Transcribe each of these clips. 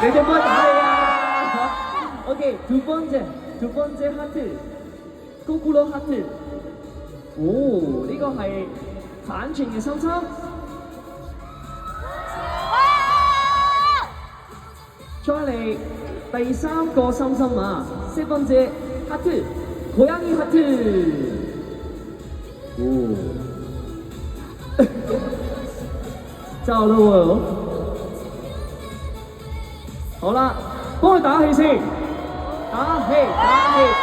你做乜打你啊 ？OK， 두 번째 하트， 거꾸로 하트。哦，呢個係反轉嘅心心。再嚟第三個心心啊，세 번째 하트， 고양이 하트。哦，就咯喎。好啦，幫佢打氣先，打氣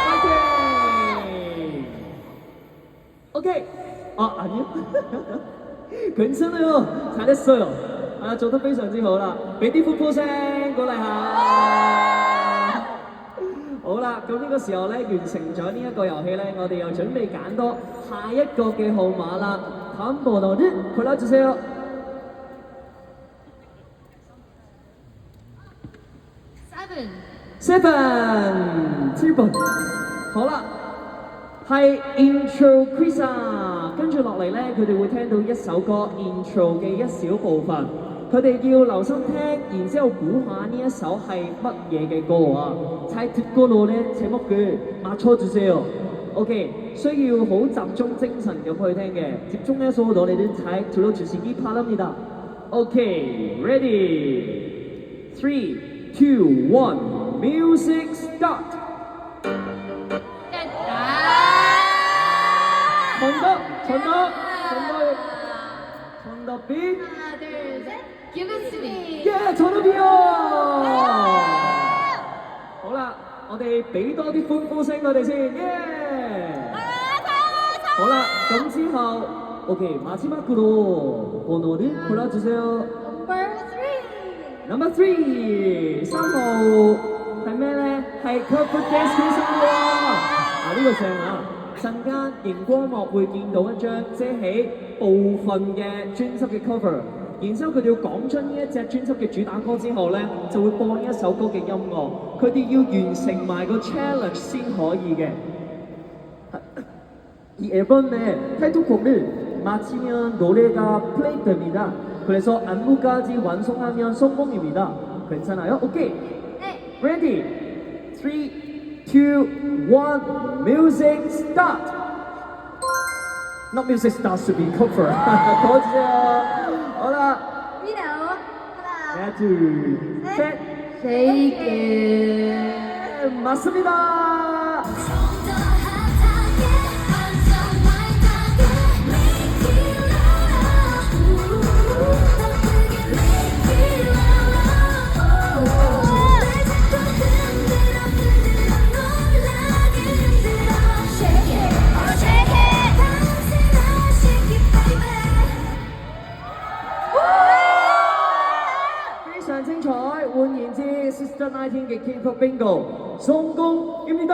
，fighting。OK， 아니요， 괜찮아요， 잘했어요， 做得非常之好啦，俾啲歡呼聲鼓勵下。好啦，咁呢個時候咧，完成咗呢一個遊戲咧，我哋又準備揀多下一個嘅號碼啦。다음 번호는 골라주세요。7 7번。好啦，係 intro quiz 啊，跟住落嚟咧，佢哋會聽到一首歌 intro 嘅一小部分，佢哋要留心聽，然之後估下呢一首係乜嘢嘅歌啊。잘 듣고는 제목을 맞춰주세요。OK， 需要好集中精神咁去聽嘅，집중해서 노래를 잘 들어주시기 바랍니다。OK， ready， 3, 2, 1, music start。정답이 하나, 둘, 셋. Give it to me. 예, 정답이요. 好啦，我哋俾多啲歡呼聲佢哋先，耶！好啦，咁之後 ，OK， 마지막으로 번호를 골라주세요。 Number 3. Number 3， 3號係咩咧？係 Purple Dance 先生喎。呢個正啊！陣間熒光幕會見到一張遮起部分嘅專輯嘅 cover， 然之後佢哋要講出呢一隻專輯嘅主打歌之後咧，就會播呢一首歌嘅音樂，佢哋要完成埋個 challenge 先可以嘅。이 앨범의 타이틀곡을 마치면 노래가 플레이됩니다. 그래서 안무까지 완성하면 성공입니다. 괜찮아요? 오케이. 네. Ready? 3, 2, 1, music start! Not music start, should be cover. 도와주세요. 하나, 위로. 하나, 둘, 셋. shake it. 맞습니다. Sister 19嘅 K-pop bingo 성공입니다。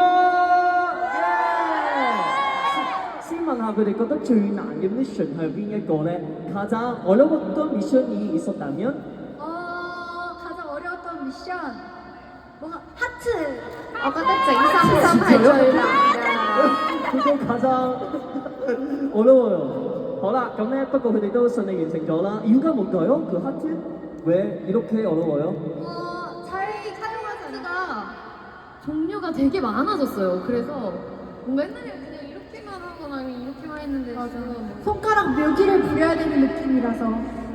先問下佢哋覺得最難嘅 mission 係邊一個咧？가장 어려웠던 미션이 있었다면？ 가장 어려웠던 미션 뭔가 하트. 我覺得整心心係最難㗎。佢都가장 어려워요。 好啦，咁咧不過佢哋都順利完成咗啦。이유가 뭔가요? 그 하트? 왜 이렇게 어려워요? 잘 사용하자가 종류가 되게 많아졌어요. 그래서 뭔가 옛날에 그냥 이렇게만 하거나 이렇게만 했는데 손가락 묘기를 부려야 되는 느낌이라서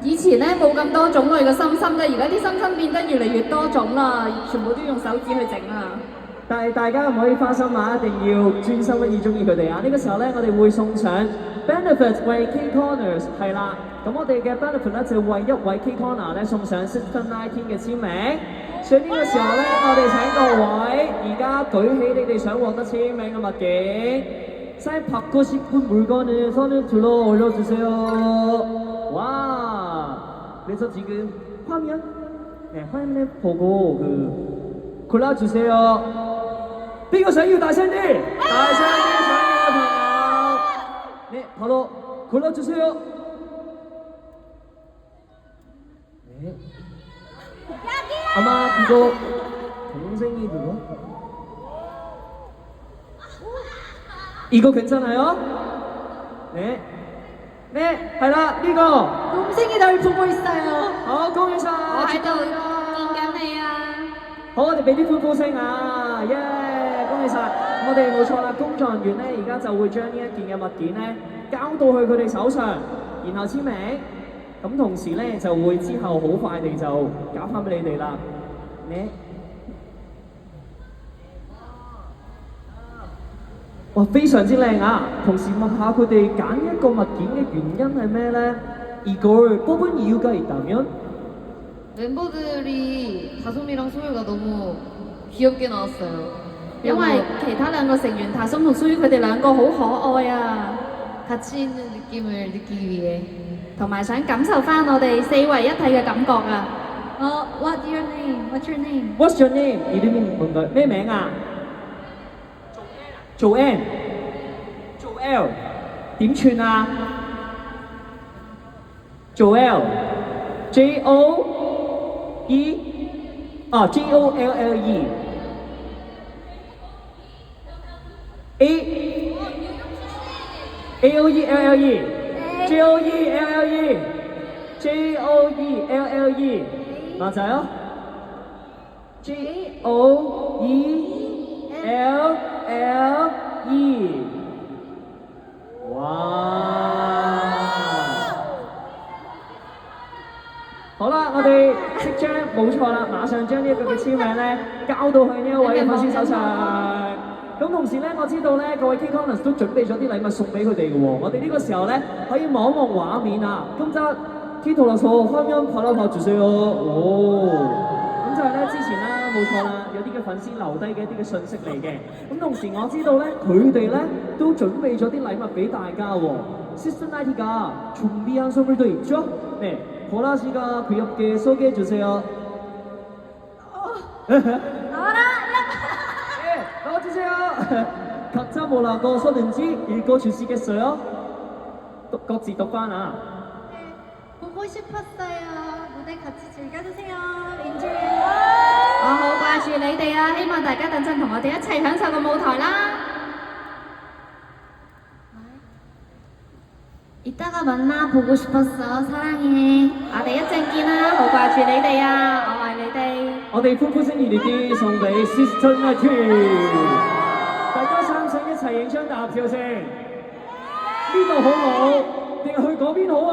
以前咧冇咁多種類嘅心心嘅，而家啲心心變得越嚟越多種啦，全部都用手指去整啊！但係大家唔可以花心啊，一定要專心一意中意佢哋啊！呢個時候咧，我哋會送上 benefit 為 K Corners 係啦，咁我哋嘅 benefit 咧就為一位 K Corner 咧送上 Sister 19嘅簽名。所以呢個時候咧，我哋請各位而家舉起你哋想獲得簽名嘅物件，사인 받고 싶은 물건을 손을 들어 올려주세요。 와， 그래서 지금 화면에 보고 골라주세요。 邊個想要大聲啲？大聲啲想要嘅朋友，네 바로 골라주세요。 네. 아마 그거 동생이 그거? 이거 괜찮아요? 네. 네, 係啦，呢個 동생이 널 보고 있어요. 好，恭喜晒！我喺度見緊你啊！好，我哋俾啲歡呼聲啊！耶，恭喜晒！我哋冇錯啦，工作人員咧而家就會將呢一件嘅物件咧交到去佢哋手上，然後簽名。咁同時咧就會之後好快地就交翻俾你哋啦。你哇，非常之靚啊！同時問下佢哋揀一個物件嘅原因係咩咧？이걸 뽑은 이유가 있다면? 멤버들이 다솜이랑 소유가 너무 귀엽게 나왔어요. 因為其他兩個成員塔森同蘇於佢哋兩個好可愛啊， 같이 있는 느낌을 느끼기 위해. 同埋想感受翻我哋四位一體嘅感覺啊！ What's your name? What's your name? What's your name? 이름이 뭔가요? 咩名啊？Joanne。Joel。點串啊？Joel。J-O-E。啊 ，J-O-L-L-E。A-O-E-L-L-E。J-O-E-L-L-E。J-O-E-L-L-E。 맞아요? J-O-E-L-L-E。 哇！好啦，我哋即將冇錯啦，馬上將呢一個嘅簽名咧交到去呢一位嘅粉絲手上。咁同時咧，我知道咧各位 K-Coners 都準備咗啲禮物送俾佢哋嘅喎。我哋呢個時候咧可以望一望畫面啊。今集K 돌아서 화면 바라봐주세요。咁就係咧之前啦，冇錯啦，有啲嘅粉絲留低嘅一啲嘅信息嚟嘅。咁同時我知道咧，佢哋咧都準備咗啲禮物俾大家喎。시스나이트가 준비한 선물도 있죠? 네, 보라 씨가 귀엽게 소개해 주세요. 나와라! 네, 나와주세요. 각자 뭐라고 썼는지 읽어주시겠어요? 꺽지 떡바나. 보고 싶었어요. 무대 같이 즐겨주세요. 인줄. 我好掛住你哋啊！希望大家等陣同我哋一齊享受個舞台啦！ 이따가 만나. 보고 싶었어. 사랑해. 我哋一陣見啦，好掛住你哋啊！我愛你哋。 我哋歡呼聲熱烈啲，送俾 Sister Night。大家想唔想一齊影張大合照先？呢度好冇？定係去嗰邊好啊？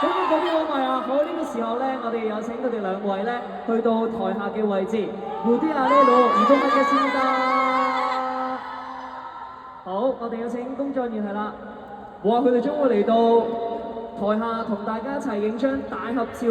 咁嗰邊好咪啊？好，呢個時候咧，我哋有請佢哋兩位咧去到台下嘅位置。무대아래로이동하겠습니다。好，我哋有請工作人員係啦。哇！佢哋將會嚟到台下同大家一齊影張大合照。